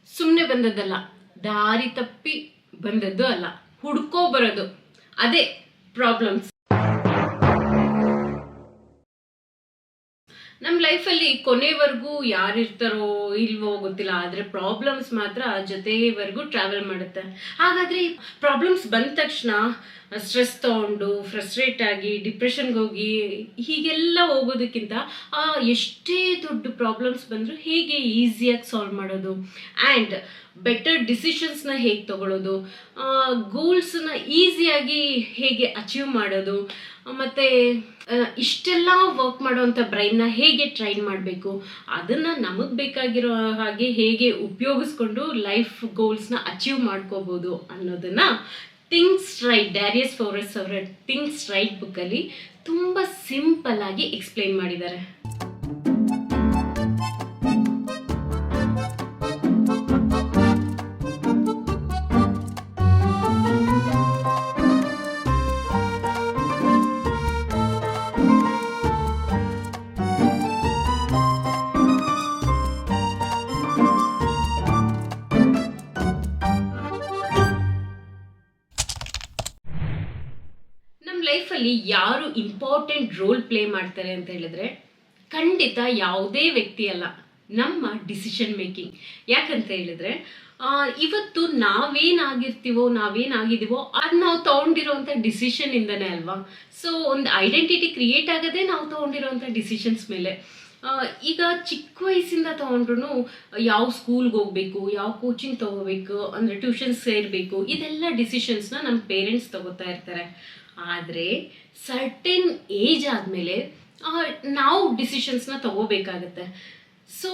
ಸುಮ್ಮನೆ ಬಂದದ್ದಲ್ಲ, ದಾರಿ ತಪ್ಪಿ ಬಂದದ್ದು ಅಲ್ಲ, ಹುಡ್ಕೋ ಬರೋದು. ಅದೇ ಪ್ರಾಬ್ಲಮ್ಸ್. ನಮ್ಮ ಲೈಫಲ್ಲಿ ಕೊನೆವರೆಗೂ ಯಾರಿರ್ತಾರೋ ಇಲ್ವೋ ಗೊತ್ತಿಲ್ಲ, ಆದರೆ ಪ್ರಾಬ್ಲಮ್ಸ್ ಮಾತ್ರ ಜೊತೆವರೆಗೂ ಟ್ರಾವೆಲ್ ಮಾಡುತ್ತೆ. ಹಾಗಾದರೆ ಪ್ರಾಬ್ಲಮ್ಸ್ ಬಂದ ತಕ್ಷಣ ಸ್ಟ್ರೆಸ್ ತೊಗೊಂಡು ಫ್ರಸ್ಟ್ರೇಟ್ ಆಗಿ ಡಿಪ್ರೆಷನ್ಗೆ ಹೋಗಿ ಹೀಗೆಲ್ಲ ಹೋಗೋದಕ್ಕಿಂತ ಎಷ್ಟೇ ದೊಡ್ಡ ಪ್ರಾಬ್ಲಮ್ಸ್ ಬಂದರೂ ಹೇಗೆ ಈಸಿಯಾಗಿ ಸಾಲ್ವ್ ಮಾಡೋದು ಆ್ಯಂಡ್ ಬೆಟರ್ ಡಿಸಿಷನ್ಸ್ನ ಹೇಗೆ ತಗೊಳ್ಳೋದು, ಗೋಲ್ಸ್ನ ಈಸಿಯಾಗಿ ಹೇಗೆ ಅಚೀವ್ ಮಾಡೋದು, ಮತ್ತು ಇಷ್ಟೆಲ್ಲ ವರ್ಕ್ ಮಾಡೋವಂಥ ಬ್ರೈನ್ನ ಹೇಗೆ ಟ್ರೈನ್ ಮಾಡಬೇಕು, ಅದನ್ನು ನಮಗೆ ಬೇಕಾಗಿರೋ ಹಾಗೆ ಹೇಗೆ ಉಪಯೋಗಿಸ್ಕೊಂಡು ಲೈಫ್ ಗೋಲ್ಸ್ನ ಅಚೀವ್ ಮಾಡ್ಕೋಬೋದು ಅನ್ನೋದನ್ನು ಥಿಂಕ್ಸ್ ರೈಟ್, ಡ್ಯಾರಿಯಸ್ ಫೋರೆಸ್ಟ್ ಅವರ ಥಿಂಕ್ಸ್ ರೈಟ್ ಬುಕ್ಕಲ್ಲಿ ತುಂಬ ಸಿಂಪಲ್ ಆಗಿ ಎಕ್ಸ್ಪ್ಲೈನ್ ಮಾಡಿದ್ದಾರೆ. ಲೈಫಲ್ಲಿ ಯಾರು ಇಂಪಾರ್ಟೆಂಟ್ ರೋಲ್ ಪ್ಲೇ ಮಾಡ್ತಾರೆ ಅಂತ ಹೇಳಿದ್ರೆ ಖಂಡಿತ ಯಾವುದೇ ವ್ಯಕ್ತಿ ಅಲ್ಲ, ನಮ್ಮ ಡಿಸಿಷನ್ ಮೇಕಿಂಗ್. ಯಾಕಂತ ಹೇಳಿದ್ರೆ ಇವತ್ತು ನಾವೇನಾಗಿದ್ದೀವೋ ಅದು ನಾವು ತೊಗೊಂಡಿರೋವಂಥ ಡಿಸಿಷನ್ನಿಂದನೇ ಅಲ್ವಾ. ಸೊ ಒಂದು ಐಡೆಂಟಿಟಿ ಕ್ರಿಯೇಟ್ ಆಗೋದೇ ನಾವು ತೊಗೊಂಡಿರೋವಂಥ ಡಿಸಿಷನ್ಸ್ ಮೇಲೆ. ಈಗ ಚಿಕ್ಕ ವಯಸ್ಸಿಂದ ತೊಗೊಂಡ್ರು ಯಾವ ಸ್ಕೂಲ್ಗೆ ಹೋಗ್ಬೇಕು, ಯಾವ ಕೋಚಿಂಗ್ ತೊಗೋಬೇಕು, ಅಂದರೆ ಟ್ಯೂಷನ್ ಸೇರಬೇಕು, ಇದೆಲ್ಲ ಡಿಸಿಷನ್ಸ್ನ ನಮ್ಮ ಪೇರೆಂಟ್ಸ್ ತಗೋತಾ ಇರ್ತಾರೆ. ಆದರೆ ಸರ್ಟೆನ್ ಏಜ್ ಆದಮೇಲೆ ನಾವು ಡಿಸಿಷನ್ಸ್ನ ತಗೋಬೇಕಾಗತ್ತೆ. ಸೊ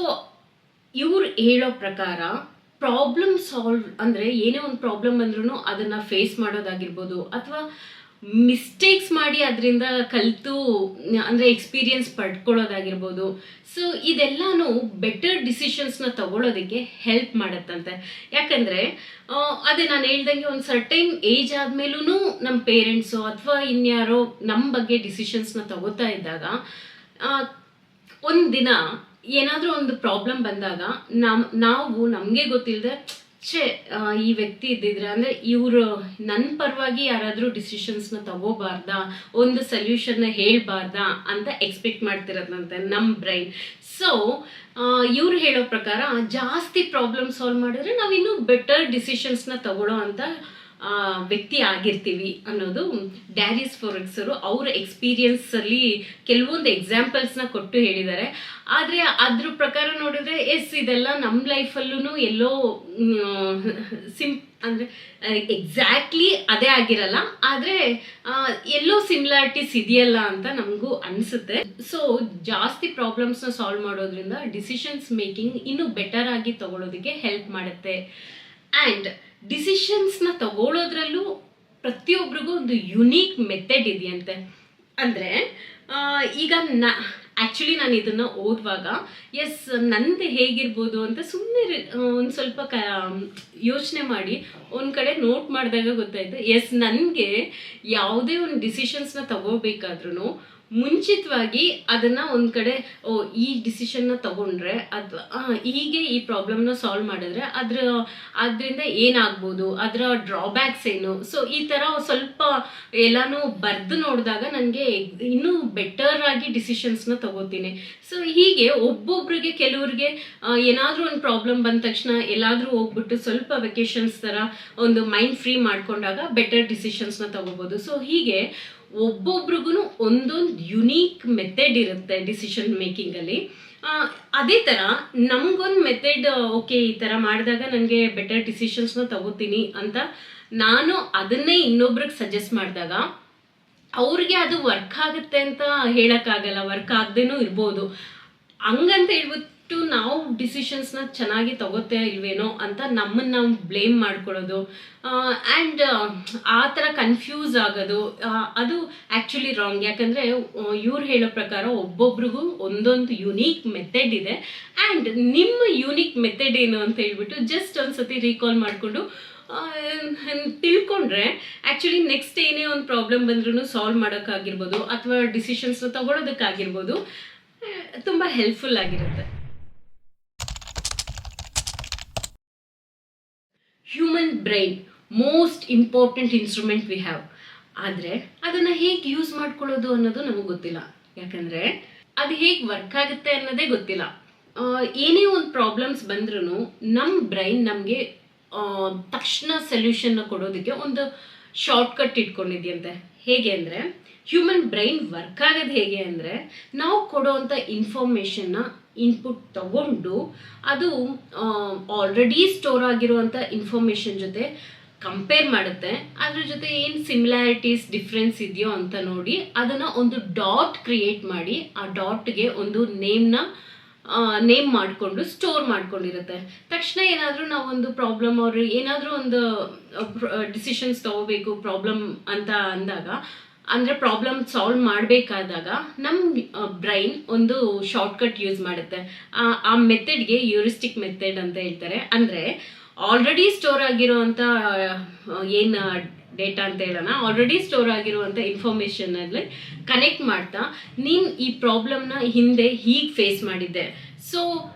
ಇವ್ರು ಹೇಳೋ ಪ್ರಕಾರ ಪ್ರಾಬ್ಲಮ್ ಸಾಲ್ವ್ ಅಂದರೆ ಏನೇ ಒಂದು ಪ್ರಾಬ್ಲಮ್ ಬಂದ್ರೂ ಅದನ್ನು ಫೇಸ್ ಮಾಡೋದಾಗಿರ್ಬೋದು, ಅಥವಾ ಮಿಸ್ಟೇಕ್ಸ್ ಮಾಡಿ ಅದರಿಂದ ಕಲಿತು ಅಂದರೆ ಎಕ್ಸ್ಪೀರಿಯನ್ಸ್ ಪಡ್ಕೊಳ್ಳೋದಾಗಿರ್ಬೋದು. ಸೊ ಇದೆಲ್ಲನೂ ಬೆಟರ್ ಡಿಸಿಷನ್ಸ್ನ ತಗೊಳ್ಳೋದಕ್ಕೆ ಹೆಲ್ಪ್ ಮಾಡುತ್ತಂತೆ. ಯಾಕಂದರೆ ಅದೇ ನಾನು ಹೇಳ್ದಂಗೆ ಒಂದು ಸರ್ಟೈನ್ ಏಜ್ ಆದಮೇಲೂ ನಮ್ಮ ಪೇರೆಂಟ್ಸು ಅಥವಾ ಇನ್ಯಾರೋ ನಮ್ಮ ಬಗ್ಗೆ ಡಿಸಿಷನ್ಸ್ನ ತಗೋತಾ ಇದ್ದಾಗ ಒಂದು ದಿನ ಏನಾದರೂ ಒಂದು ಪ್ರಾಬ್ಲಮ್ ಬಂದಾಗ ನಾವು ನಮಗೆ ಗೊತ್ತಿಲ್ಲದೆ ಈ ವ್ಯಕ್ತಿ ಇದ್ದಿದ್ರೆ ಅಂದರೆ ಇವರು ನನ್ನ ಪರವಾಗಿ ಯಾರಾದರೂ ಡಿಸಿಷನ್ಸ್ನ ತಗೋಬಾರ್ದಾ, ಒಂದು ಸೊಲ್ಯೂಷನ್ನ ಹೇಳ್ಬಾರ್ದಾ ಅಂತ ಎಕ್ಸ್ಪೆಕ್ಟ್ ಮಾಡ್ತಿರೋದಂತೆ ನಮ್ಮ ಬ್ರೈನ್. ಸೊ ಇವ್ರು ಹೇಳೋ ಪ್ರಕಾರ ಜಾಸ್ತಿ ಪ್ರಾಬ್ಲಮ್ ಸಾಲ್ವ್ ಮಾಡಿದ್ರೆ ನಾವು ಇನ್ನೂ ಬೆಟರ್ ಡಿಸಿಷನ್ಸ್ನ ತಗೊಳ್ಳೋ ಅಂತ ವ್ಯಕ್ತಿ ಆಗಿರ್ತೀವಿ ಅನ್ನೋದು ಡ್ಯಾರಿಯಸ್ ಫೋರೆಸ್ಟ್ ಅವರು ಅವರ ಎಕ್ಸ್ಪೀರಿಯನ್ಸಲ್ಲಿ ಕೆಲವೊಂದು ಎಕ್ಸಾಂಪಲ್ಸ್ನ ಕೊಟ್ಟು ಹೇಳಿದ್ದಾರೆ. ಆದರೆ ಅದ್ರ ಪ್ರಕಾರ ನೋಡಿದ್ರೆ ಇದೆಲ್ಲ ನಮ್ಮ ಲೈಫಲ್ಲೂ ಎಲ್ಲೋ ಅಂದರೆ ಎಕ್ಸಾಕ್ಟ್ಲಿ ಅದೇ ಆಗಿರಲ್ಲ, ಆದರೆ ಎಲ್ಲೋ ಸಿಮಿಲಾರಿಟೀಸ್ ಇದೆಯಲ್ಲ ಅಂತ ನಮಗೂ ಅನಿಸುತ್ತೆ. ಸೊ ಜಾಸ್ತಿ ಪ್ರಾಬ್ಲಮ್ಸ್ನ ಸಾಲ್ವ್ ಮಾಡೋದ್ರಿಂದ ಡಿಸಿಷನ್ಸ್ ಮೇಕಿಂಗ್ ಇನ್ನೂ ಬೆಟರ್ ಆಗಿ ತಗೊಳ್ಳೋದಕ್ಕೆ ಹೆಲ್ಪ್ ಮಾಡುತ್ತೆ. ಆ್ಯಂಡ್ ಡಿಸಿಷನ್ಸ್ನ ತಗೊಳ್ಳೋದ್ರಲ್ಲೂ ಪ್ರತಿಯೊಬ್ಬರಿಗೂ ಒಂದು ಯುನೀಕ್ ಮೆಥಡ್ ಇದೆಯಂತೆ. ಅಂದರೆ ಈಗ ಆ್ಯಕ್ಚುಲಿ ನಾನು ಇದನ್ನು ಓದುವಾಗ ನಂದು ಹೇಗಿರ್ಬೋದು ಅಂತ ಸುಮ್ಮನೆ ಒಂದು ಸ್ವಲ್ಪ ಯೋಚನೆ ಮಾಡಿ ಒಂದು ಕಡೆ ನೋಟ್ ಮಾಡಿದಾಗ ಗೊತ್ತಾಯಿತು, ನನಗೆ ಯಾವುದೇ ಒಂದು ಡಿಸಿಷನ್ಸ್ನ ತಗೋಬೇಕಾದ್ರೂ ಮುಂಚಿತವಾಗಿ ಅದನ್ನು ಒಂದು ಕಡೆ ಈ ಡಿಸಿಷನ್ನ ತಗೊಂಡ್ರೆ ಅಥವಾ ಹೀಗೆ ಈ ಪ್ರಾಬ್ಲಮ್ನ ಸಾಲ್ವ್ ಮಾಡಿದ್ರೆ ಅದರಿಂದ ಏನಾಗ್ಬೋದು, ಅದರ ಡ್ರಾಬ್ಯಾಕ್ಸ್ ಏನು, ಸೊ ಈ ಥರ ಸ್ವಲ್ಪ ಎಲ್ಲನೂ ಬರೆದು ನೋಡಿದಾಗ ನನಗೆ ಇನ್ನೂ ಬೆಟರ್ ಆಗಿ ಡಿಸಿಷನ್ಸ್ನ ತಗೋತೀನಿ. ಸೊ ಹೀಗೆ ಒಬ್ಬೊಬ್ರಿಗೆ ಕೆಲವ್ರಿಗೆ ಏನಾದರೂ ಒಂದು ಪ್ರಾಬ್ಲಮ್ ಬಂದ ತಕ್ಷಣ ಎಲ್ಲಾದರೂ ಹೋಗ್ಬಿಟ್ಟು ಸ್ವಲ್ಪ ವೆಕೇಷನ್ಸ್ ಥರ ಒಂದು ಮೈಂಡ್ ಫ್ರೀ ಮಾಡ್ಕೊಂಡಾಗ ಬೆಟರ್ ಡಿಸಿಷನ್ಸ್ನ ತಗೋಬೋದು. ಸೊ ಹೀಗೆ ಒಬ್ಬೊಬ್ರಿಗೂ ಒಂದೊಂದು ಯುನೀಕ್ ಮೆಥಡ್ ಇರುತ್ತೆ ಡಿಸಿಷನ್ ಮೇಕಿಂಗಲ್ಲಿ. ಅದೇ ಥರ ನಮಗೊಂದು ಮೆಥಡ್ ಓಕೆ ಈ ಥರ ಮಾಡಿದಾಗ ನನಗೆ ಬೆಟರ್ ಡಿಸಿಷನ್ಸ್ನ ತಗೋತೀನಿ ಅಂತ ನಾನು ಅದನ್ನೇ ಇನ್ನೊಬ್ರಿಗೆ ಸಜೆಸ್ಟ್ ಮಾಡಿದಾಗ ಅವ್ರಿಗೆ ಅದು ವರ್ಕ್ ಆಗುತ್ತೆ ಅಂತ ಹೇಳೋಕ್ಕಾಗಲ್ಲ, ವರ್ಕ್ ಆಗದೇನೂ ಇರ್ಬೋದು. ಹಂಗಂತ ಹೇಳ್ಬಿಟ್ಟು ನಾವು ಡಿಸಿಷನ್ಸ್ನ ಚೆನ್ನಾಗಿ ತಗೋತೇ ಇಲ್ವೇನೋ ಅಂತ ನಮ್ಮನ್ನು ನಾವು ಬ್ಲೇಮ್ ಮಾಡ್ಕೊಳ್ಳೋದು ಆ್ಯಂಡ್ ಆ ಥರ ಕನ್ಫ್ಯೂಸ್ ಆಗೋದು ಅದು ಆ್ಯಕ್ಚುಲಿ ರಾಂಗ್. ಯಾಕಂದರೆ ಇವ್ರು ಹೇಳೋ ಪ್ರಕಾರ ಒಬ್ಬೊಬ್ರಿಗೂ ಒಂದೊಂದು ಯುನೀಕ್ ಮೆಥಡ್ ಇದೆ. ಆ್ಯಂಡ್ ನಿಮ್ಮ ಯುನೀಕ್ ಮೆಥಡ್ ಏನು ಅಂತ ಹೇಳ್ಬಿಟ್ಟು ಜಸ್ಟ್ ಒಂದು ಸತಿ ರೀಕಾಲ್ ಮಾಡಿಕೊಂಡು ತಿಳ್ಕೊಂಡ್ರೆ ಆ್ಯಕ್ಚುಲಿ ನೆಕ್ಸ್ಟ್ ಏನೇ ಒಂದು ಪ್ರಾಬ್ಲಮ್ ಬಂದ್ರೂ ಸಾಲ್ವ್ ಮಾಡೋಕ್ಕಾಗಿರ್ಬೋದು ಅಥವಾ ಡಿಸಿಷನ್ಸ್ನ ತಗೊಳ್ಳೋದಕ್ಕಾಗಿರ್ಬೋದು ತುಂಬ ಹೆಲ್ಪ್ಫುಲ್ ಆಗಿರುತ್ತೆ. Human brain most important instrument we have. ಆದರೆ ಅದನ್ನು ಹೇಗೆ ಯೂಸ್ ಮಾಡ್ಕೊಳ್ಳೋದು ಅನ್ನೋದು ನಮಗೆ ಗೊತ್ತಿಲ್ಲ. ಯಾಕಂದರೆ ಅದು ಹೇಗೆ ವರ್ಕ್ ಆಗುತ್ತೆ ಅನ್ನೋದೇ ಗೊತ್ತಿಲ್ಲ. ಏನೇ ಒಂದು ಪ್ರಾಬ್ಲಮ್ಸ್ ಬಂದ್ರೂ ನಮ್ಮ ಬ್ರೈನ್ ನಮಗೆ ತಕ್ಷಣ ಸೊಲ್ಯೂಷನ್ನ ಕೊಡೋದಕ್ಕೆ ಒಂದು ಶಾರ್ಟ್ಕಟ್ ಇಟ್ಕೊಂಡಿದೆಯಂತೆ. ಹೇಗೆ ಅಂದರೆ ಹ್ಯೂಮನ್ ಬ್ರೈನ್ ವರ್ಕ್ ಆಗೋದು ಹೇಗೆ ಅಂದರೆ, ನಾವು ಕೊಡೋವಂಥ ಇನ್ಫಾರ್ಮೇಷನ್ನ ಇನ್ಪುಟ್ ತಗೊಂಡು ಅದು ಆಲ್ರೆಡಿ ಸ್ಟೋರ್ ಆಗಿರುವಂಥ ಇನ್ಫಾರ್ಮೇಷನ್ ಜೊತೆ ಕಂಪೇರ್ ಮಾಡುತ್ತೆ. ಅದ್ರ ಜೊತೆ ಏನು ಸಿಮಿಲಾರಿಟೀಸ್ ಡಿಫ್ರೆನ್ಸ್ ಇದೆಯೋ ಅಂತ ನೋಡಿ ಅದನ್ನು ಒಂದು ಡಾಟ್ ಕ್ರಿಯೇಟ್ ಮಾಡಿ ಆ ಡಾಟ್ಗೆ ಒಂದು ನೇಮ್ ಮಾಡಿಕೊಂಡು ಸ್ಟೋರ್ ಮಾಡ್ಕೊಂಡಿರುತ್ತೆ. ತಕ್ಷಣ ಏನಾದರೂ ನಾವೊಂದು ಪ್ರಾಬ್ಲಮ್ ಅವ್ರು ಏನಾದರೂ ಒಂದು ಡಿಸಿಷನ್ಸ್ ತಗೋಬೇಕು ಪ್ರಾಬ್ಲಮ್ ಅಂತ ಅಂದಾಗ, ಅಂದರೆ ಪ್ರಾಬ್ಲಮ್ ಸಾಲ್ವ್ ಮಾಡಬೇಕಾದಾಗ ನಮ್ಮ ಬ್ರೈನ್ ಒಂದು ಶಾರ್ಟ್ಕಟ್ ಯೂಸ್ ಮಾಡುತ್ತೆ. ಆ ಮೆಥಡ್ಗೆ ಯೂರಿಸ್ಟಿಕ್ ಮೆಥಡ್ ಅಂತ ಹೇಳ್ತಾರೆ. ಅಂದರೆ ಆಲ್ರೆಡಿ ಸ್ಟೋರ್ ಆಗಿರುವಂಥ ಏನು ಡೇಟಾ ಅಂತ ಹೇಳೋಣ, ಆಲ್ರೆಡಿ ಸ್ಟೋರ್ ಆಗಿರುವಂಥ ಇನ್ಫಾರ್ಮೇಷನಲ್ಲಿ ಕನೆಕ್ಟ್ ಮಾಡ್ತಾ ನೀನು ಈ ಪ್ರಾಬ್ಲಮ್ನ ಹಿಂದೆ ಹೀಗೆ ಫೇಸ್ ಮಾಡಿದ್ದೆ, ಸೊ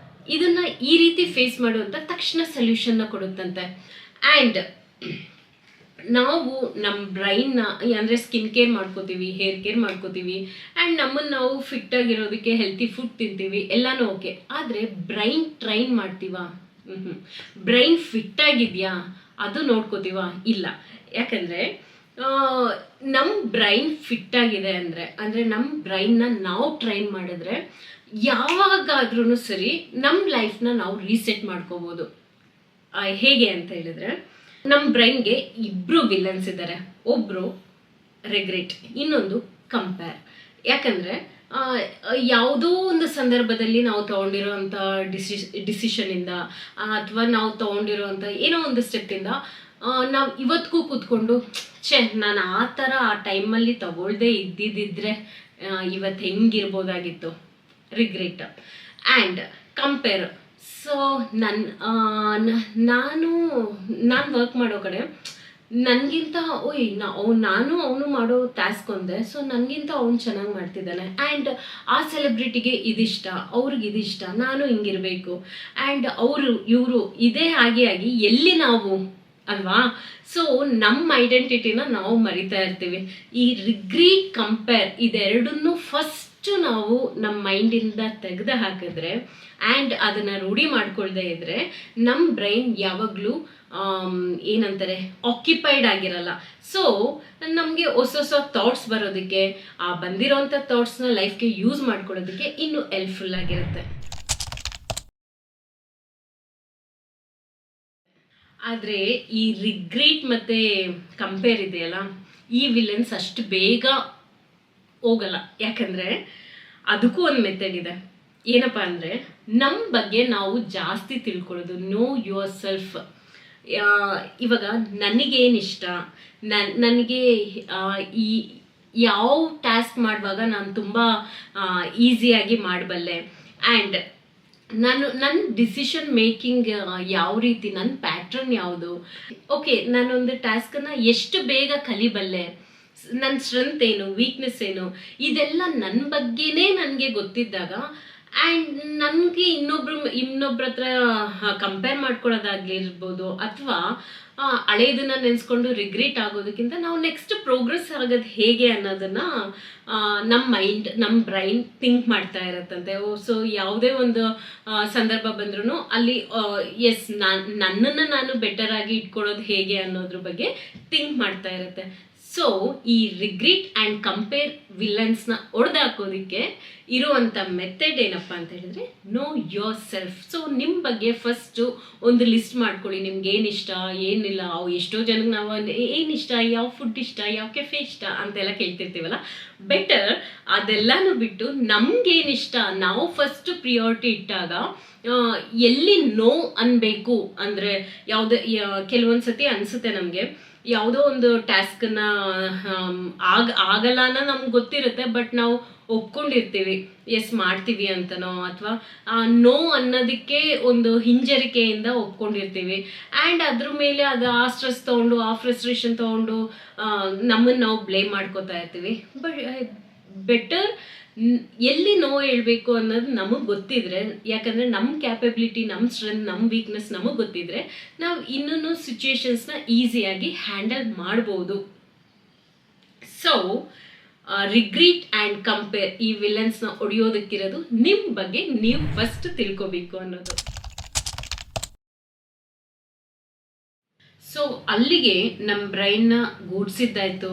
ಇದನ್ನು ಈ ರೀತಿ ಫೇಸ್ ಮಾಡುವಂಥ ತಕ್ಷಣ ಸೊಲ್ಯೂಷನ್ನ ಕೊಡುತ್ತಂತೆ. ಆ್ಯಂಡ್ ನಾವು ನಮ್ಮ ಬ್ರೈನ್ನ ಅಂದರೆ ಸ್ಕಿನ್ ಕೇರ್ ಮಾಡ್ಕೋತೀವಿ, ಹೇರ್ ಕೇರ್ ಮಾಡ್ಕೋತೀವಿ, ಆ್ಯಂಡ್ ನಮ್ಮನ್ನು ನಾವು ಫಿಟ್ಟಾಗಿರೋದಕ್ಕೆ ಹೆಲ್ತಿ ಫುಡ್ ತಿಂತೀವಿ, ಎಲ್ಲನೂ ಓಕೆ. ಆದರೆ ಬ್ರೈನ್ ಟ್ರೈನ್ ಮಾಡ್ತೀವಾ? ಬ್ರೈನ್ ಫಿಟ್ಟಾಗಿದೆಯಾ ಅದು ನೋಡ್ಕೋತೀವ? ಇಲ್ಲ. ಯಾಕಂದರೆ ನಮ್ಮ ಬ್ರೈನ್ ಫಿಟ್ಟಾಗಿದೆ ಅಂದರೆ ನಮ್ಮ ಬ್ರೈನ್ನ ನಾವು ಟ್ರೈನ್ ಮಾಡಿದ್ರೆ ಯಾವಾಗಾದ್ರೂ ಸರಿ ನಮ್ಮ ಲೈಫ್ನ ನಾವು ರೀಸೆಟ್ ಮಾಡ್ಕೋಬೋದು. ಹೇಗೆ ಅಂತ ಹೇಳಿದ್ರೆ, ನಮ್ಮ ಬ್ರೈನ್ಗೆ ಇಬ್ಬರು ವಿಲನ್ಸ್ ಇದ್ದಾರೆ. ಒಬ್ಬರು ರಿಗ್ರೆಟ್, ಇನ್ನೊಂದು ಕಂಪೇರ್. ಯಾಕಂದರೆ ಯಾವುದೋ ಒಂದು ಸಂದರ್ಭದಲ್ಲಿ ನಾವು ತೊಗೊಂಡಿರೋವಂಥ ಡಿಸಿಷನಿಂದ ಅಥವಾ ನಾವು ತೊಗೊಂಡಿರೋವಂಥ ಏನೋ ಒಂದು ಸ್ಟೆಪ್ಪಿಂದ ನಾವು ಇವತ್ತಿಗೂ ಕೂತ್ಕೊಂಡು ನಾನು ಆ ಥರ ಆ ಟೈಮಲ್ಲಿ ತಗೊಳ್ದೇ ಇದ್ದಿದ್ದರೆ ಇವತ್ತು ಹೆಂಗಿರ್ಬೋದಾಗಿತ್ತು, ರಿಗ್ರೆಟ್. And compare. ಸೊ ನಾನು ವರ್ಕ್ ಮಾಡೋ ಕಡೆ ನನಗಿಂತ ನಾನು ಅವನು ಮಾಡೋ ಟಾಸ್ಕ್ ಒಂದೇ, ಸೊ ನನಗಿಂತ ಅವ್ನು ಚೆನ್ನಾಗಿ ಮಾಡ್ತಿದ್ದಾನೆ, ಆ್ಯಂಡ್ ಆ ಸೆಲೆಬ್ರಿಟಿಗೆ ಇದಿಷ್ಟ, ಅವ್ರಿಗೆ ಇದಿಷ್ಟ, ನಾನು ಹಿಂಗಿರಬೇಕು, ಆ್ಯಂಡ್ ಇವರು ಇದೇ ಆಗಿ ಎಲ್ಲಿ ನಾವು ಅಲ್ವಾ? ಸೊ ನಮ್ಮ ಐಡೆಂಟಿಟಿನ ನಾವು ಮರಿತಾ ಇರ್ತೀವಿ. ಈ ರಿಗ್ರೆಟ್, ಕಂಪೇರ್ ಇದೆರಡನ್ನೂ ಫಸ್ಟು ನಾವು ನಮ್ಮ ಮೈಂಡಿಂದ ತೆಗೆದು ಹಾಕಿದ್ರೆ ಆ್ಯಂಡ್ ಅದನ್ನು ರೂಢಿ ಮಾಡ್ಕೊಳ್ದೇ ಇದ್ದರೆ ನಮ್ಮ ಬ್ರೈನ್ ಯಾವಾಗಲೂ ಏನಂತಾರೆ ಆಕ್ಯುಪೈಡ್ ಆಗಿರಲ್ಲ. ಸೊ ನಮಗೆ ಹೊಸ ಥಾಟ್ಸ್ ಬರೋದಕ್ಕೆ, ಆ ಬಂದಿರೋಂಥ ಥಾಟ್ಸ್ನ ಲೈಫ್ಗೆ ಯೂಸ್ ಮಾಡ್ಕೊಳ್ಳೋದಕ್ಕೆ ಇನ್ನೂ ಹೆಲ್ಪ್ಫುಲ್ ಆಗಿರುತ್ತೆ. ಆದರೆ ಈ ರಿಗ್ರೆಟ್ ಮತ್ತು ಕಂಪೇರ್ ಇದೆಯಲ್ಲ, ಈ ವಿಲನ್ಸ್ ಅಷ್ಟು ಬೇಗ ಹೋಗಲ್ಲ. ಯಾಕಂದರೆ ಅದಕ್ಕೂ ಒಂದು ಮೆಥಡ್ ಇದೆ. ಏನಪ್ಪ ಅಂದರೆ, ನಮ್ಮ ಬಗ್ಗೆ ನಾವು ಜಾಸ್ತಿ ತಿಳ್ಕೊಳ್ಳೋದು. Know your self. ಇವಾಗ ನನಗೇನಿಷ್ಟ, ನನಗೆ ಈ ಯಾವ ಟಾಸ್ಕ್ ಮಾಡುವಾಗ ನಾನು ತುಂಬ ಈಸಿಯಾಗಿ ಮಾಡಬಲ್ಲೆ, ಆ್ಯಂಡ್ ನನ್ನ ಡಿಸಿಷನ್ ಮೇಕಿಂಗ್ ಯಾವ ರೀತಿ, ನನ್ನ ಪ್ಯಾಟ್ರನ್ ಯಾವುದು, ಓಕೆ ನಾನೊಂದು ಟಾಸ್ಕನ್ನು ಎಷ್ಟು ಬೇಗ ಕಲಿಬಲ್ಲೆ, ನನ್ನ ಸ್ಟ್ರೆಂತ್ ಏನು, ವೀಕ್ನೆಸ್ ಏನು, ಇದೆಲ್ಲ ನನ್ನ ಬಗ್ಗೆನೇ ನನಗೆ ಗೊತ್ತಿದ್ದಾಗ, ಆ್ಯಂಡ್ ನನಗೆ ಇನ್ನೊಬ್ರ ಹತ್ರ ಕಂಪೇರ್ ಮಾಡ್ಕೊಳ್ಳೋದಾಗಿರ್ಬೋದು, ಅಥವಾ ಹಳೇದನ್ನ ನೆನೆಸ್ಕೊಂಡು ರಿಗ್ರೆಟ್ ಆಗೋದಕ್ಕಿಂತ ನಾವು ನೆಕ್ಸ್ಟ್ ಪ್ರೋಗ್ರೆಸ್ ಆಗೋದು ಹೇಗೆ ಅನ್ನೋದನ್ನು ನಮ್ಮ ಮೈಂಡ್, ನಮ್ಮ ಬ್ರೈನ್ ಥಿಂಕ್ ಮಾಡ್ತಾ ಇರತ್ತಂತೆ. ಸೊ ಯಾವುದೇ ಒಂದು ಸಂದರ್ಭ ಬಂದ್ರೂ ಅಲ್ಲಿ ಎಸ್ ನನ್ನನ್ನು ನಾನು ಬೆಟರಾಗಿ ಇಟ್ಕೊಳ್ಳೋದು ಹೇಗೆ ಅನ್ನೋದ್ರ ಬಗ್ಗೆ ಥಿಂಕ್ ಮಾಡ್ತಾ ಇರುತ್ತೆ. ಸೊ ಈ ರಿಗ್ರೆಟ್ ಆ್ಯಂಡ್ ಕಂಪೇರ್ ವಿಲನ್ಸ್ನ ಹೊಡೆದಾಕೋದಕ್ಕೆ ಇರುವಂಥ ಮೆಥಡ್ ಏನಪ್ಪ ಅಂತ ಹೇಳಿದ್ರೆ, ನೋ ಯೋರ್ ಸೆಲ್ಫ್. ಸೊ ನಿಮ್ಮ ಬಗ್ಗೆ ಫಸ್ಟು ಒಂದು ಲಿಸ್ಟ್ ಮಾಡ್ಕೊಳ್ಳಿ. ನಿಮ್ಗೆ ಏನಿಷ್ಟ, ಏನಿಲ್ಲ. ಎಷ್ಟೋ ಜನಕ್ಕೆ ನಾವು ಏನಿಷ್ಟ, ಯಾವ ಫುಡ್ ಇಷ್ಟ, ಯಾವ ಕೆಫೆ ಇಷ್ಟ ಅಂತೆಲ್ಲ ಕೇಳ್ತಿರ್ತೀವಲ್ಲ. ಬೆಟರ್ ಅದೆಲ್ಲನೂ ಬಿಟ್ಟು ನಮಗೇನಿಷ್ಟ ನಾವು ಫಸ್ಟ್ ಪ್ರಿಯಾರಿಟಿ ಇಟ್ಟಾಗ ಎಲ್ಲಿ ನೋ ಅನ್ಬೇಕು ಅಂದರೆ, ಯಾವುದೇ ಕೆಲವೊಂದು ಸತಿ ಅನಿಸುತ್ತೆ ನಮಗೆ, ಯಾವುದೋ ಒಂದು ಟಾಸ್ಕನ್ನ ಆಗಲ್ಲ ಅನ್ನೋ ನಮ್ಗೆ ಗೊತ್ತಿರುತ್ತೆ, ಬಟ್ ನಾವು ಒಪ್ಕೊಂಡಿರ್ತೀವಿ ಎಸ್ ಮಾಡ್ತೀವಿ ಅಂತನೋ, ಅಥವಾ ನೋ ಅನ್ನೋದಕ್ಕೆ ಒಂದು ಹಿಂಜರಿಕೆಯಿಂದ ಒಪ್ಕೊಂಡಿರ್ತೀವಿ. ಆ್ಯಂಡ್ ಅದ್ರ ಮೇಲೆ ಅದು ಆ ಸ್ಟ್ರೆಸ್ ತೊಗೊಂಡು, ಆ ಫ್ರಸ್ಟ್ರೇಷನ್ ತೊಗೊಂಡು ನಮ್ಮನ್ನು ನಾವು ಬ್ಲೇಮ್ ಮಾಡ್ಕೋತಾ ಇರ್ತೀವಿ. ಬಟ್ ಬೆಟರ್ ಎಲ್ಲಿ ನೋವು ಹೇಳ್ಬೇಕು ಅನ್ನೋದು ನಮಗೆ ಗೊತ್ತಿದ್ರೆ, ಯಾಕಂದರೆ ನಮ್ಮ ಕ್ಯಾಪಬಿಲಿಟಿ, ನಮ್ಮ ಸ್ಟ್ರೆಂತ್, ನಮ್ಮ ವೀಕ್ನೆಸ್ ನಮಗೆ ಗೊತ್ತಿದ್ರೆ ನಾವು ಇನ್ನೂ ಸಿಚುವೇಶನ್ಸ್ನ ಈಸಿಯಾಗಿ ಹ್ಯಾಂಡಲ್ ಮಾಡ್ಬೋದು. ಸೊ ರಿಗ್ರೀಟ್ ಆ್ಯಂಡ್ ಕಂಪೇರ್ ಈ ವಿಲನ್ಸ್ನ ಹೊಡೆಯೋದಕ್ಕಿರೋದು ನಿಮ್ಮ ಬಗ್ಗೆ ನೀವು ಫಸ್ಟ್ ತಿಳ್ಕೊಬೇಕು ಅನ್ನೋದು. ಸೊ ಅಲ್ಲಿಗೆ ನಮ್ಮ ಬ್ರೈನ್ನ ಗೂಡ್ಸಿದ್ದಾಯ್ತು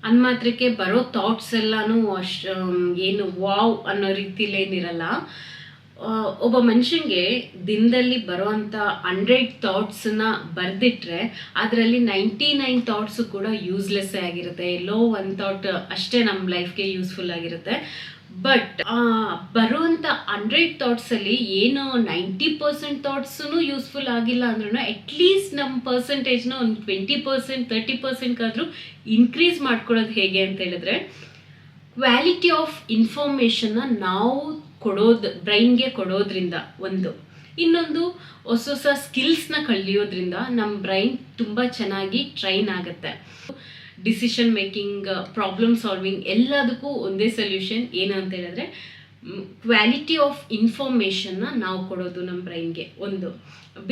ಅನ್ಮಾತ್ರಕ್ಕೆ ಬರೋ ಥಾಟ್ಸ್ ಎಲ್ಲನೂ ಏನು ವಾವ್ ಅನ್ನೋ ರೀತಿಲಿ ಏನಿರಲ್ಲ. ಒಬ್ಬ ಮನುಷ್ಯನಿಗೆ ದಿನದಲ್ಲಿ ಬರೋವಂಥ 100 ಥಾಟ್ಸನ್ನ ಬರೆದಿಟ್ರೆ ಅದರಲ್ಲಿ 99 ಥಾಟ್ಸು ಕೂಡ ಯೂಸ್ಲೆಸ್ಸೇ ಆಗಿರುತ್ತೆ. ಎಲ್ಲೋ ಒಂದು ಥಾಟ್ ಅಷ್ಟೇ ನಮ್ಮ ಲೈಫ್ಗೆ ಯೂಸ್ಫುಲ್ ಆಗಿರುತ್ತೆ. ಬಟ್ ಬರುವಂಥ 100 ಥಾಟ್ಸಲ್ಲಿ ಏನು 90% ಥಾಟ್ಸೂ ಯೂಸ್ಫುಲ್ ಆಗಿಲ್ಲ ಅಂದ್ರೂ ಅಟ್ಲೀಸ್ಟ್ ನಮ್ಮ ಪರ್ಸೆಂಟೇಜ್ನ ಒಂದು 20% 30%ಕಾದರೂ ಇನ್ಕ್ರೀಸ್ ಮಾಡ್ಕೊಳ್ಳೋದು ಹೇಗೆ ಅಂತ ಹೇಳಿದ್ರೆ, ಕ್ವಾಲಿಟಿ ಆಫ್ ಇನ್ಫಾರ್ಮೇಷನ್ನ ನಾವು ಬ್ರೈನ್ಗೆ ಕೊಡೋದ್ರಿಂದ ಒಂದು. ಇನ್ನೊಂದು ಹೊಸ ಸ್ಕಿಲ್ಸ್ನ ಕಲಿಯೋದ್ರಿಂದ ನಮ್ಮ ಬ್ರೈನ್ ತುಂಬ ಚೆನ್ನಾಗಿ ಟ್ರೈನ್ ಆಗುತ್ತೆ. ಡಿಸಿಷನ್ ಮೇಕಿಂಗ್, ಪ್ರಾಬ್ಲಮ್ ಸಾಲ್ವಿಂಗ್ ಎಲ್ಲದಕ್ಕೂ ಒಂದೇ ಸೊಲ್ಯೂಷನ್ ಏನು ಅಂತ ಹೇಳಿದ್ರೆ ಕ್ವಾಲಿಟಿ ಆಫ್ ಇನ್ಫಾರ್ಮೇಷನ್ನ ನಾವು ಕೊಡೋದು ನಮ್ಮ ಬ್ರೈನ್ಗೆ ಒಂದು.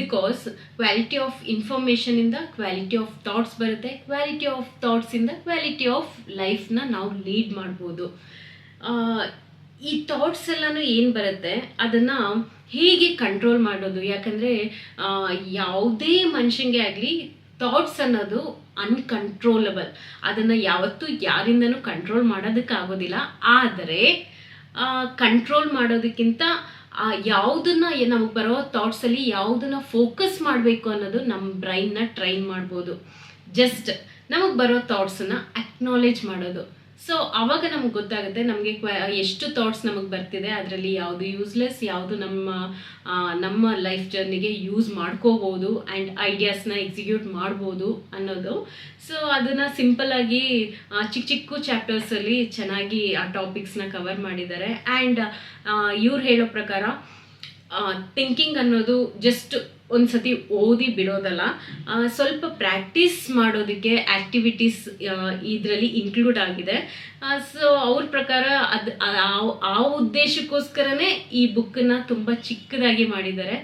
ಬಿಕಾಸ್ ಕ್ವಾಲಿಟಿ ಆಫ್ ಇನ್ಫಾರ್ಮೇಷನಿಂದ ಕ್ವಾಲಿಟಿ ಆಫ್ ಥಾಟ್ಸ್ ಬರುತ್ತೆ, ಕ್ವಾಲಿಟಿ ಆಫ್ ಥಾಟ್ಸಿಂದ ಕ್ವಾಲಿಟಿ ಆಫ್ ಲೈಫ್ನ ನಾವು ಲೀಡ್ ಮಾಡ್ಬೋದು. ಈ ಥಾಟ್ಸ್ ಎಲ್ಲನೂ ಏನು ಬರುತ್ತೆ ಅದನ್ನು ಹೇಗೆ ಕಂಟ್ರೋಲ್ ಮಾಡೋದು? ಯಾಕಂದರೆ ಯಾವುದೇ ಮನುಷ್ಯನಿಗೆ ಆಗಲಿ ಥಾಟ್ಸ್ ಅನ್ನೋದು ಅನ್ಕಂಟ್ರೋಲಬಲ್. ಅದನ್ನು ಯಾವತ್ತೂ ಯಾರಿಂದನೂ ಕಂಟ್ರೋಲ್ ಮಾಡೋದಕ್ಕಾಗೋದಿಲ್ಲ. ಆದರೆ ಕಂಟ್ರೋಲ್ ಮಾಡೋದಕ್ಕಿಂತ ಯಾವುದನ್ನು ನಮಗೆ ಬರೋ ಥಾಟ್ಸಲ್ಲಿ ಯಾವುದನ್ನು ಫೋಕಸ್ ಮಾಡಬೇಕು ಅನ್ನೋದು ನಮ್ಮ ಬ್ರೈನ್ನ ಟ್ರೈನ್ ಮಾಡ್ಬೋದು. ಜಸ್ಟ್ ನಮಗೆ ಬರೋ ಥಾಟ್ಸನ್ನು ಅಕ್ನಾಲೇಜ್ ಮಾಡೋದು. ಸೊ ಆವಾಗ ನಮ್ಗೆ ಗೊತ್ತಾಗುತ್ತೆ ನಮಗೆ ಎಷ್ಟು ಥಾಟ್ಸ್ ನಮಗೆ ಬರ್ತಿದೆ, ಅದರಲ್ಲಿ ಯಾವುದು ಯೂಸ್ಲೆಸ್, ಯಾವುದು ನಮ್ಮ ಲೈಫ್ ಜರ್ನಿಗೆ ಯೂಸ್ ಮಾಡ್ಕೋಬೋದು ಆ್ಯಂಡ್ ಐಡಿಯಾಸ್ನ ಎಕ್ಸಿಕ್ಯೂಟ್ ಮಾಡ್ಬೋದು ಅನ್ನೋದು. ಸೊ ಅದನ್ನು ಸಿಂಪಲ್ಲಾಗಿ ಚಿಕ್ಕ ಚಾಪ್ಟರ್ಸಲ್ಲಿ ಚೆನ್ನಾಗಿ ಆ ಟಾಪಿಕ್ಸ್ನ ಕವರ್ ಮಾಡಿದ್ದಾರೆ. ಆ್ಯಂಡ್ ಇವ್ರು ಹೇಳೋ ಪ್ರಕಾರ ಥಿಂಕಿಂಗ್ ಅನ್ನೋದು ಜಸ್ಟ್ ಒಂದು ಸತಿ ಓದಿ ಬಿಡೋದಲ್ಲ, ಸ್ವಲ್ಪ ಪ್ರಾಕ್ಟೀಸ್ ಮಾಡೋದಕ್ಕೆ ಆ್ಯಕ್ಟಿವಿಟೀಸ್ ಇದರಲ್ಲಿ ಇನ್ಕ್ಲೂಡ್ ಆಗಿದೆ. ಸೊ ಅವ್ರ ಪ್ರಕಾರ ಆ ಉದ್ದೇಶಕ್ಕೋಸ್ಕರನೇ ಈ ಬುಕ್ಕನ್ನು ತುಂಬ ಚಿಕ್ಕದಾಗಿ ಮಾಡಿದ್ದಾರೆ.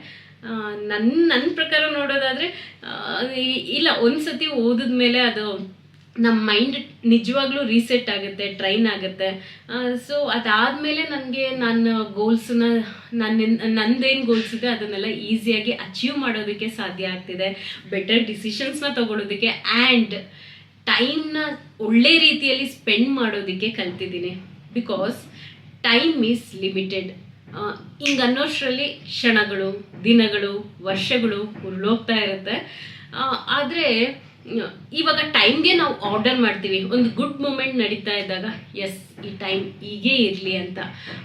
ನನ್ನ ಪ್ರಕಾರ ನೋಡೋದಾದರೆ ಇಲ್ಲ, ಒಂದು ಸತಿ ಓದಿದ ಮೇಲೆ ಅದು ನಮ್ಮ ಮೈಂಡ್ ನಿಜವಾಗ್ಲೂ ರೀಸೆಟ್ ಆಗುತ್ತೆ, ಟ್ರೈನ್ ಆಗುತ್ತೆ. ಸೊ ಅದಾದಮೇಲೆ ನನಗೆ ನನ್ನ ಗೋಲ್ಸನ್ನ ನಂದೇನು ಗೋಲ್ಸ್ ಇದೆ ಅದನ್ನೆಲ್ಲ ಈಸಿಯಾಗಿ ಅಚೀವ್ ಮಾಡೋದಕ್ಕೆ ಸಾಧ್ಯ ಆಗ್ತಿದೆ, ಬೆಟರ್ ಡಿಸಿಷನ್ಸ್ನ ತೊಗೊಳೋದಕ್ಕೆ ಆ್ಯಂಡ್ ಟೈಮ್ನ ಒಳ್ಳೆ ರೀತಿಯಲ್ಲಿ ಸ್ಪೆಂಡ್ ಮಾಡೋದಕ್ಕೆ ಕಲ್ತಿದ್ದೀನಿ. Because time is limited. ಹಿಂಗೆ ಅನ್ನೋಷ್ಟರಲ್ಲಿ ಕ್ಷಣಗಳು, ದಿನಗಳು, ವರ್ಷಗಳು ಉರುಳೋಗ್ತಾ ಇರುತ್ತೆ. ಆದರೆ ಇವಾಗ ಟೈಮ್ಗೆ ನಾವು ಆರ್ಡರ್ ಮಾಡ್ತೀವಿ. ಒಂದು ಗುಡ್ ಮೂಮೆಂಟ್ ನಡೀತಾ ಇದ್ದಾಗ ಎಸ್ ಈ ಟೈಮ್ ಹೀಗೇ ಇರಲಿ ಅಂತ.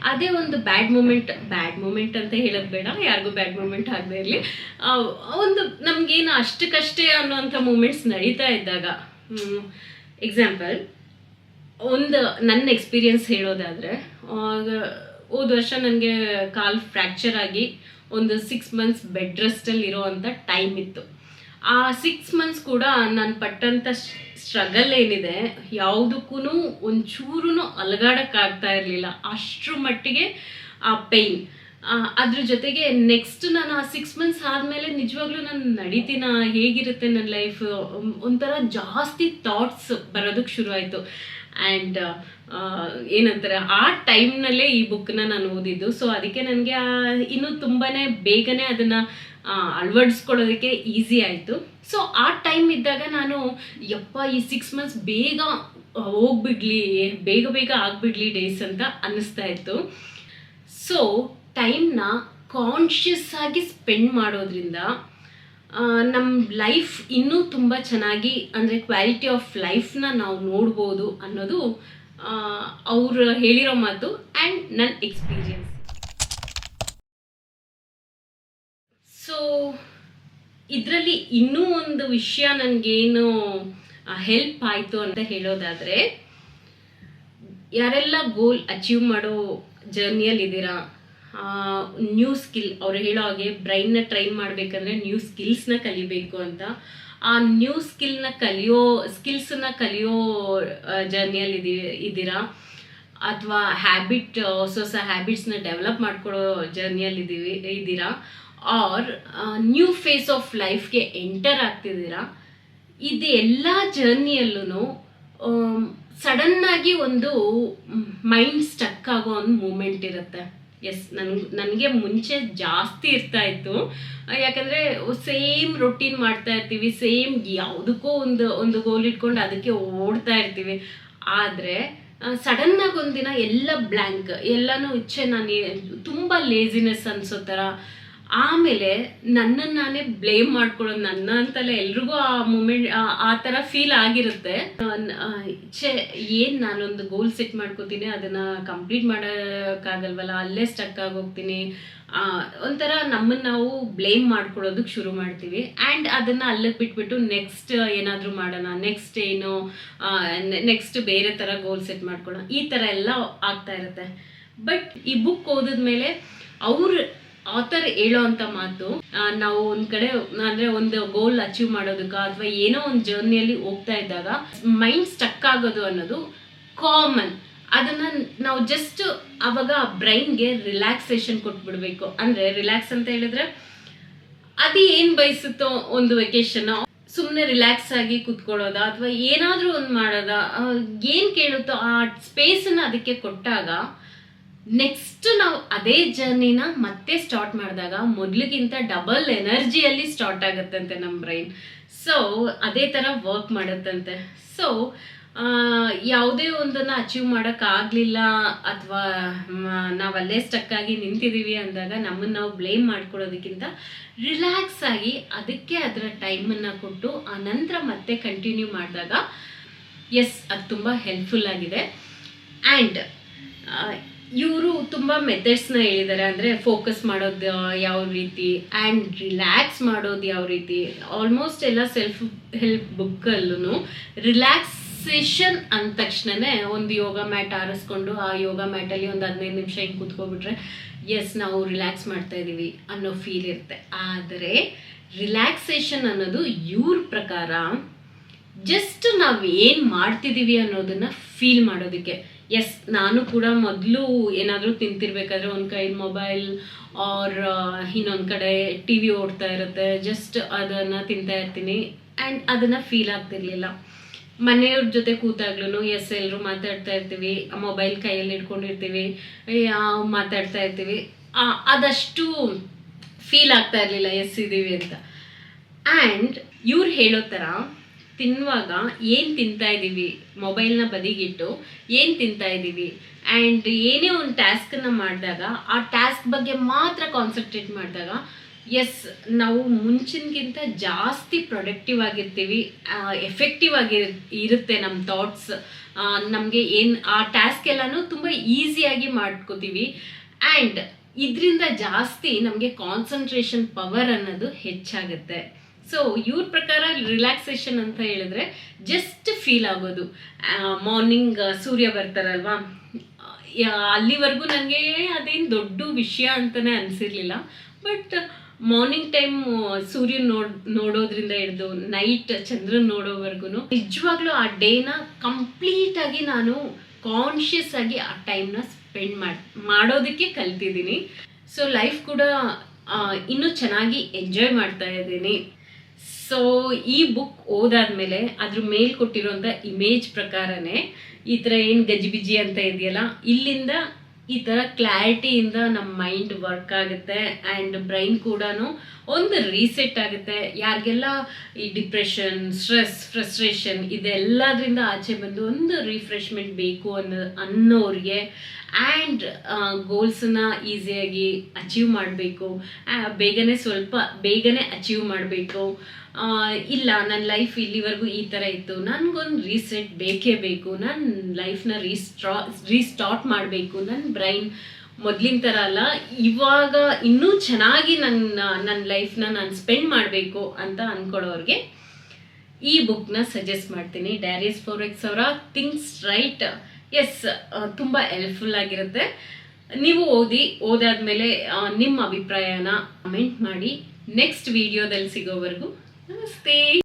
ಅದೇ ಒಂದು ಬ್ಯಾಡ್ ಮೂಮೆಂಟ್ ಅಂತ ಹೇಳೋದು ಬೇಡ, ಯಾರಿಗೂ ಬ್ಯಾಡ್ ಮೂಮೆಂಟ್ ಆಗದೆ ಇರಲಿ, ಒಂದು ನಮಗೇನು ಅಷ್ಟಕ್ಕಷ್ಟೇ ಅನ್ನೋಂಥ ಮೂಮೆಂಟ್ಸ್ ನಡೀತಾ ಇದ್ದಾಗ, ಎಕ್ಸಾಂಪಲ್ ಒಂದು ನನ್ನ ಎಕ್ಸ್ಪೀರಿಯನ್ಸ್ ಹೇಳೋದಾದರೆ, ಹೋದ ವರ್ಷ ನನಗೆ ಕಾಲು ಫ್ರ್ಯಾಕ್ಚರ್ ಆಗಿ ಒಂದು 6 months ಬೆಡ್ ರೆಸ್ಟಲ್ಲಿ ಇರೋ ಅಂಥ ಟೈಮ್ ಇತ್ತು. ಆ 6 months ಕೂಡ ನಾನು ಪಟ್ಟಂಥ ಸ್ಟ್ರಗಲ್ ಏನಿದೆ ಯಾವುದಕ್ಕೂ ಒಂಚೂರು ಅಲಗಾಡೋಕ್ಕಾಗ್ತಾ ಇರಲಿಲ್ಲ. ಅಷ್ಟರ ಮಟ್ಟಿಗೆ ಆ ಪೇಯ್ನ್. ಅದ್ರ ಜೊತೆಗೆ ನೆಕ್ಸ್ಟ್ ನಾನು ಆ 6 months ಆದಮೇಲೆ ನಿಜವಾಗ್ಲೂ ನಾನು ನಡೀತೀನ, ಹೇಗಿರುತ್ತೆ ನನ್ನ ಲೈಫ್, ಒಂಥರ ಜಾಸ್ತಿ ಥಾಟ್ಸ್ ಬರೋದಕ್ಕೆ ಶುರುವಾಯಿತು. ಆ್ಯಂಡ್ ಏನಂತಾರೆ, ಆ ಟೈಮ್ನಲ್ಲೇ ಈ ಬುಕ್ಕನ್ನ ನಾನು ಓದಿದ್ದು. ಸೊ ಅದಕ್ಕೆ ನನಗೆ ಇನ್ನೂ ತುಂಬಾ ಬೇಗನೆ ಅದನ್ನು ಅಳವಡಿಸ್ಕೊಳ್ಳೋದಕ್ಕೆ ಈಸಿ ಆಯಿತು. ಸೊ ಆ ಟೈಮ್ ಇದ್ದಾಗ ನಾನು ಯಪ್ಪ ಈ 6 months ಬೇಗ ಹೋಗ್ಬಿಡ್ಲಿ, ಬೇಗ ಆಗಿಬಿಡ್ಲಿ ಡೇಸ್ ಅಂತ ಅನ್ನಿಸ್ತಾ ಇತ್ತು. ಸೊ ಟೈಮ್ನ ಕಾನ್ಷಿಯಸ್ ಆಗಿ ಸ್ಪೆಂಡ್ ಮಾಡೋದ್ರಿಂದ ನಮ್ಮ ಲೈಫ್ ಇನ್ನೂ ತುಂಬ ಚೆನ್ನಾಗಿ, ಅಂದರೆ ಕ್ವಾಲಿಟಿ ಆಫ್ ಲೈಫ್ನ ನಾವು ನೋಡ್ಬೋದು ಅನ್ನೋದು ಅವರು ಹೇಳಿರೋ ಮಾತು ಆ್ಯಂಡ್ ನನ್ನ ಎಕ್ಸ್ಪೀರಿಯನ್ಸ್. ಸೊ ಇದರಲ್ಲಿ ಇನ್ನೂ ಒಂದು ವಿಷಯ ನನಗೇನು ಹೆಲ್ಪ್ ಆಯಿತು ಅಂತ ಹೇಳೋದಾದರೆ, ಯಾರೆಲ್ಲ ಗೋಲ್ ಅಚೀವ್ ಮಾಡೋ ಜರ್ನಿಯಲ್ಲಿದ್ದೀರಾ, ನ್ಯೂ ಸ್ಕಿಲ್, ಅವ್ರು ಹೇಳೋ ಹಾಗೆ ಬ್ರೈನ್ನ ಟ್ರೈನ್ ಮಾಡಬೇಕಂದ್ರೆ ನ್ಯೂ ಸ್ಕಿಲ್ಸ್ನ ಕಲಿಬೇಕು ಅಂತ. ಆ ನ್ಯೂ ಸ್ಕಿಲ್ಸ್ನ ಕಲಿಯೋ ಜರ್ನಿಯಲ್ಲಿ ಇದ್ದೀರಾ, ಅಥವಾ ಹ್ಯಾಬಿಟ್ ಹೊಸ ಹ್ಯಾಬಿಟ್ಸ್ನ ಡೆವಲಪ್ ಮಾಡ್ಕೊಳ್ಳೋ ಜರ್ನಿಯಲ್ಲಿ ಇದ್ದೀರಾ, ಆರ್ ನ್ಯೂ ಫೇಸ್ ಆಫ್ ಲೈಫ್ಗೆ ಎಂಟರ್ ಆಗ್ತಿದ್ದೀರಾ, ಇದು ಎಲ್ಲ ಜರ್ನಿಯಲ್ಲೂ ಸಡನ್ನಾಗಿ ಒಂದು ಮೈಂಡ್ ಸ್ಟಕ್ ಆಗೋ ಒಂದು ಮೂಮೆಂಟ್ ಇರುತ್ತೆ. ಎಸ್, ನನಗೆ ಮುಂಚೆ ಜಾಸ್ತಿ ಇರ್ತಾ ಇತ್ತು. ಯಾಕಂದರೆ ಸೇಮ್ ರೊಟೀನ್ ಮಾಡ್ತಾ ಇರ್ತೀವಿ, ಸೇಮ್ ಯಾವುದಕ್ಕೂ ಒಂದು ಗೋಲ್ ಇಟ್ಕೊಂಡು ಅದಕ್ಕೆ ಓಡ್ತಾ ಇರ್ತೀವಿ. ಆದರೆ ಸಡನ್ನಾಗಿ ಒಂದಿನ ಎಲ್ಲ ಬ್ಲ್ಯಾಂಕ್, ಎಲ್ಲನೂ ನಾನು ತುಂಬ ಲೇಸಿನೆಸ್ ಅನ್ಸೋ ಥರ. ಆಮೇಲೆ ನನ್ನನ್ನು ನಾನೇ ಬ್ಲೇಮ್ ಮಾಡ್ಕೊಳ್ಳೋದು, ನನ್ನ ಅಂತಲೇ ಎಲ್ರಿಗೂ ಆ ಮೂಮೆಂಟ್ ಆ ಥರ ಫೀಲ್ ಆಗಿರುತ್ತೆ. ಏನು ನಾನೊಂದು ಗೋಲ್ ಸೆಟ್ ಮಾಡ್ಕೋತೀನಿ, ಅದನ್ನು ಕಂಪ್ಲೀಟ್ ಮಾಡೋಕ್ಕಾಗಲ್ವಲ್ಲ, ಅಲ್ಲೇ ಸ್ಟಕ್ ಆಗೋಗ್ತೀನಿ, ಒಂಥರ ನಮ್ಮನ್ನು ನಾವು ಬ್ಲೇಮ್ ಮಾಡ್ಕೊಳ್ಳೋದಕ್ಕೆ ಶುರು ಮಾಡ್ತೀವಿ. ಆ್ಯಂಡ್ ಅದನ್ನು ಅಲ್ಲಿಗೆ ಬಿಟ್ಬಿಟ್ಟು ನೆಕ್ಸ್ಟ್ ಏನಾದರೂ ಮಾಡೋಣ, ನೆಕ್ಸ್ಟ್ ಬೇರೆ ಥರ ಗೋಲ್ ಸೆಟ್ ಮಾಡ್ಕೊಳ್ಳೋಣ, ಈ ಥರ ಎಲ್ಲ ಆಗ್ತಾ ಇರುತ್ತೆ. ಬಟ್ ಈ ಬುಕ್ ಓದಿದ್ಮೇಲೆ ಆಥರ್ ಹೇಳೋ ಅಂಥ ಮಾತು, ನಾವು ಒಂದು ಕಡೆ ಅಂದರೆ ಒಂದು ಗೋಲ್ ಅಚೀವ್ ಮಾಡೋದಕ್ಕೆ ಅಥವಾ ಏನೋ ಒಂದು ಜರ್ನಿಯಲ್ಲಿ ಹೋಗ್ತಾ ಇದ್ದಾಗ ಮೈಂಡ್ ಸ್ಟಕ್ ಆಗೋದು ಅನ್ನೋದು ಕಾಮನ್. ಅದನ್ನು ನಾವು ಜಸ್ಟ್ ಆವಾಗ ಬ್ರೈನ್ಗೆ ರಿಲ್ಯಾಕ್ಸೇಷನ್ ಕೊಟ್ಬಿಡ್ಬೇಕು. ಅಂದರೆ ರಿಲ್ಯಾಕ್ಸ್ ಅಂತ ಹೇಳಿದ್ರೆ ಅದು ಏನು ಬಯಸುತ್ತೋ, ಒಂದು ವೆಕೇಶನ್ ಸುಮ್ಮನೆ ರಿಲ್ಯಾಕ್ಸ್ ಆಗಿ ಕೂತ್ಕೊಳ್ಳೋದ ಅಥವಾ ಏನಾದರೂ ಒಂದು ಮಾಡೋದ, ಏನು ಕೇಳುತ್ತೋ ಆ ಸ್ಪೇಸನ್ನು ಅದಕ್ಕೆ ಕೊಟ್ಟಾಗ ನೆಕ್ಸ್ಟ್ ನಾವು ಅದೇ ಜರ್ನಿನ ಮತ್ತೆ ಸ್ಟಾರ್ಟ್ ಮಾಡಿದಾಗ ಮೊದಲಿಗಿಂತ ಡಬಲ್ ಎನರ್ಜಿಯಲ್ಲಿ ಸ್ಟಾರ್ಟ್ ಆಗುತ್ತಂತೆ ನಮ್ಮ ಬ್ರೈನ್. ಸೊ ಅದೇ ಥರ ವರ್ಕ್ ಮಾಡುತ್ತಂತೆ. ಸೊ ಯಾವುದೇ ಒಂದನ್ನು ಅಚೀವ್ ಮಾಡೋಕ್ಕಾಗಲಿಲ್ಲ ಅಥವಾ ನಾವಲ್ಲೇ ಸ್ಟಕ್ ಆಗಿ ನಿಂತಿದ್ದೀವಿ ಅಂದಾಗ ನಮ್ಮನ್ನು ನಾವು ಬ್ಲೇಮ್ ಮಾಡ್ಕೊಳ್ಳೋದಕ್ಕಿಂತ ರಿಲ್ಯಾಕ್ಸ್ ಆಗಿ ಅದಕ್ಕೆ ಅದರ ಟೈಮನ್ನು ಕೊಟ್ಟು ಆ ನಂತರ ಮತ್ತೆ ಕಂಟಿನ್ಯೂ ಮಾಡಿದಾಗ ಎಸ್, ಅದು ತುಂಬ ಹೆಲ್ಪ್ಫುಲ್ ಆಗಿದೆ. ಆ್ಯಂಡ್ ಇವರು ತುಂಬ ಮೆಥಡ್ಸ್ನ ಹೇಳಿದ್ದಾರೆ. ಅಂದರೆ ಫೋಕಸ್ ಮಾಡೋದು ಯಾವ ರೀತಿ ಆ್ಯಂಡ್ ರಿಲ್ಯಾಕ್ಸ್ ಮಾಡೋದು ಯಾವ ರೀತಿ. ಆಲ್ಮೋಸ್ಟ್ ಎಲ್ಲ ಸೆಲ್ಫ್ ಹೆಲ್ಪ್ ಬುಕ್ಕಲ್ಲೂ ರಿಲ್ಯಾಕ್ಸೇಷನ್ ಅಂದ ತಕ್ಷಣವೇ ಒಂದು ಯೋಗ ಮ್ಯಾಟ್ ಆರಿಸ್ಕೊಂಡು ಆ ಯೋಗ ಮ್ಯಾಟಲ್ಲಿ ಒಂದು 15 ನಿಮಿಷ ಹಿಂಗೆ ಕೂತ್ಕೊಬಿಟ್ರೆ ಎಸ್, ನಾವು ರಿಲ್ಯಾಕ್ಸ್ ಮಾಡ್ತಾ ಇದ್ದೀವಿ ಅನ್ನೋ ಫೀಲ್ ಇರುತ್ತೆ. ಆದರೆ ರಿಲ್ಯಾಕ್ಸೇಷನ್ ಅನ್ನೋದು ಇವ್ರ ಪ್ರಕಾರ ಜಸ್ಟ್ ನಾವು ಏನು ಮಾಡ್ತಿದ್ದೀವಿ ಅನ್ನೋದನ್ನು ಫೀಲ್ ಮಾಡೋದಕ್ಕೆ. ಎಸ್, ನಾನು ಕೂಡ ಮೊದಲು ಏನಾದರೂ ತಿಂತಿರ್ಬೇಕಾದ್ರೆ ಒಂದು ಕೈ ಮೊಬೈಲ್ ಆರ್ ಇನ್ನೊಂದು ಕಡೆ ಟಿ ವಿ ಓಡ್ತಾ ಇರುತ್ತೆ, ಜಸ್ಟ್ ಅದನ್ನು ತಿಂತಾ ಇರ್ತೀನಿ ಆ್ಯಂಡ್ ಅದನ್ನು ಫೀಲ್ ಆಗ್ತಿರ್ಲಿಲ್ಲ. ಮನೆಯವ್ರ ಜೊತೆ ಕೂತಾಗ್ಲೂ ಎಸ್, ಎಲ್ಲರೂ ಮಾತಾಡ್ತಾ ಇರ್ತೀವಿ, ಮೊಬೈಲ್ ಕೈಯಲ್ಲಿ ಇಟ್ಕೊಂಡಿರ್ತೀವಿ, ಮಾತಾಡ್ತಾ ಇರ್ತೀವಿ, ಅದಷ್ಟು ಫೀಲ್ ಆಗ್ತಾ ಇರಲಿಲ್ಲ ಎಸ್ ಇದ್ದೀವಿ ಅಂತ. ಆ್ಯಂಡ್ ಇವ್ರು ಹೇಳೋ ಥರ ತಿನ್ನುವಾಗ ಏನು ತಿಂತಾ ಇದ್ದೀವಿ, ಮೊಬೈಲ್ನ ಬದಿಗಿಟ್ಟು ಏನು ತಿಂತಾ ಇದ್ದೀವಿ, ಆ್ಯಂಡ್ ಏನೇ ಒಂದು ಟಾಸ್ಕನ್ನು ಮಾಡಿದಾಗ ಆ ಟಾಸ್ಕ್ ಬಗ್ಗೆ ಮಾತ್ರ ಕಾನ್ಸಂಟ್ರೇಟ್ ಮಾಡಿದಾಗ ಎಸ್, ನಾವು ಮುಂಚಿನಗಿಂತ ಜಾಸ್ತಿ ಪ್ರೊಡಕ್ಟಿವ್ ಆಗಿರ್ತೀವಿ, ಎಫೆಕ್ಟಿವ್ ಇರುತ್ತೆ ನಮ್ಮ ಥಾಟ್ಸ್. ನಮಗೆ ಏನು ಆ ಟಾಸ್ಕ್ ಎಲ್ಲನೂ ತುಂಬ ಈಸಿಯಾಗಿ ಮಾಡ್ಕೋತೀವಿ ಆ್ಯಂಡ್ ಇದರಿಂದ ಜಾಸ್ತಿ ನಮಗೆ ಕಾನ್ಸಂಟ್ರೇಷನ್ ಪವರ್ ಅನ್ನೋದು ಹೆಚ್ಚಾಗುತ್ತೆ. ಸೊ ಇವ್ರ ಪ್ರಕಾರ ರಿಲ್ಯಾಕ್ಸೇಷನ್ ಅಂತ ಹೇಳಿದ್ರೆ ಜಸ್ಟ್ ಫೀಲ್ ಆಗೋದು. ಮಾರ್ನಿಂಗ್ ಸೂರ್ಯ ಬರ್ತಾರಲ್ವಾ, ಅಲ್ಲಿವರೆಗೂ ನನಗೆ ಅದೇನು ದೊಡ್ಡ ವಿಷಯ ಅಂತಲೇ ಅನಿಸಿರ್ಲಿಲ್ಲ. ಬಟ್ ಮಾರ್ನಿಂಗ್ ಟೈಮ್ ಸೂರ್ಯನ ನೋಡೋದ್ರಿಂದ ಹಿಡಿದು ನೈಟ್ ಚಂದ್ರನ್ ನೋಡೋವರೆಗೂ ನಿಜವಾಗ್ಲೂ ಆ ಡೇನ ಕಂಪ್ಲೀಟಾಗಿ ನಾನು ಕಾನ್ಷಿಯಸ್ ಆಗಿ ಆ ಟೈಮ್ನ ಸ್ಪೆಂಡ್ ಮಾಡೋದಕ್ಕೆ ಕಲ್ತಿದ್ದೀನಿ. ಸೊ ಲೈಫ್ ಕೂಡ ಇನ್ನೂ ಚೆನ್ನಾಗಿ ಎಂಜಾಯ್ ಮಾಡ್ತಾ ಇದ್ದೀನಿ. ಸೊ ಈ ಬುಕ್ ಓದಾದ್ಮೇಲೆ ಅದ್ರ ಮೇಲೆ ಕೊಟ್ಟಿರೋಂಥ ಇಮೇಜ್ ಪ್ರಕಾರನೇ ಈ ಥರ ಏನು ಗಜಿಬಿಜಿ ಅಂತ ಇದೆಯಲ್ಲ, ಇಲ್ಲಿಂದ ಈ ಥರ ಕ್ಲಾರಿಟಿಯಿಂದ ನಮ್ಮ ಮೈಂಡ್ ವರ್ಕ್ ಆಗುತ್ತೆ ಆ್ಯಂಡ್ ಬ್ರೈನ್ ಕೂಡ ಒಂದು ರೀಸೆಟ್ ಆಗುತ್ತೆ. ಯಾರಿಗೆಲ್ಲ ಈ ಡಿಪ್ರೆಷನ್, ಸ್ಟ್ರೆಸ್, ಫ್ರಸ್ಟ್ರೇಷನ್ ಇದೆಲ್ಲದರಿಂದ ಆಚೆ ಬಂದು ಒಂದು ರಿಫ್ರೆಶ್ಮೆಂಟ್ ಬೇಕು ಅನ್ನೋರಿಗೆ ಆ್ಯಂಡ್ ಗೋಲ್ಸನ್ನ ಈಸಿಯಾಗಿ ಅಚೀವ್ ಮಾಡಬೇಕು, ಬೇಗನೆ ಅಚೀವ್ ಮಾಡಬೇಕು, ಇಲ್ಲ ನನ್ನ ಲೈಫ್ ಇಲ್ಲಿವರೆಗೂ ಈ ಥರ ಇತ್ತು, ನನಗೊಂದು ರೀಸೆಟ್ ಬೇಕೇ ಬೇಕು, ನನ್ನ ಲೈಫ್ನ ರೀಸ್ಟಾರ್ಟ್ ಮಾಡಬೇಕು, ನನ್ನ ಬ್ರೈನ್ ಮೊದಲಿನ ಥರ ಅಲ್ಲ, ಇವಾಗ ಇನ್ನೂ ಚೆನ್ನಾಗಿ ನನ್ನ ಲೈಫ್ನ ನಾನು ಸ್ಪೆಂಡ್ ಮಾಡಬೇಕು ಅಂತ ಅಂದ್ಕೊಳ್ಳೋರಿಗೆ ಈ ಬುಕ್ನ ಸಜೆಸ್ಟ್ ಮಾಡ್ತೀನಿ. ಡೈರೀಸ್ 4X ಅವರ ಥಿಂಕ್ಸ್ ರೈಟ್. ಎಸ್, ತುಂಬ ಹೆಲ್ಪ್ಫುಲ್ ಆಗಿರುತ್ತೆ. ನೀವು ಓದಾದ್ಮೇಲೆ ನಿಮ್ಮ ಅಭಿಪ್ರಾಯನ ಕಮೆಂಟ್ ಮಾಡಿ. ನೆಕ್ಸ್ಟ್ ವಿಡಿಯೋದಲ್ಲಿ ಸಿಗೋವರೆಗೂ ನಮಸ್ತೆ.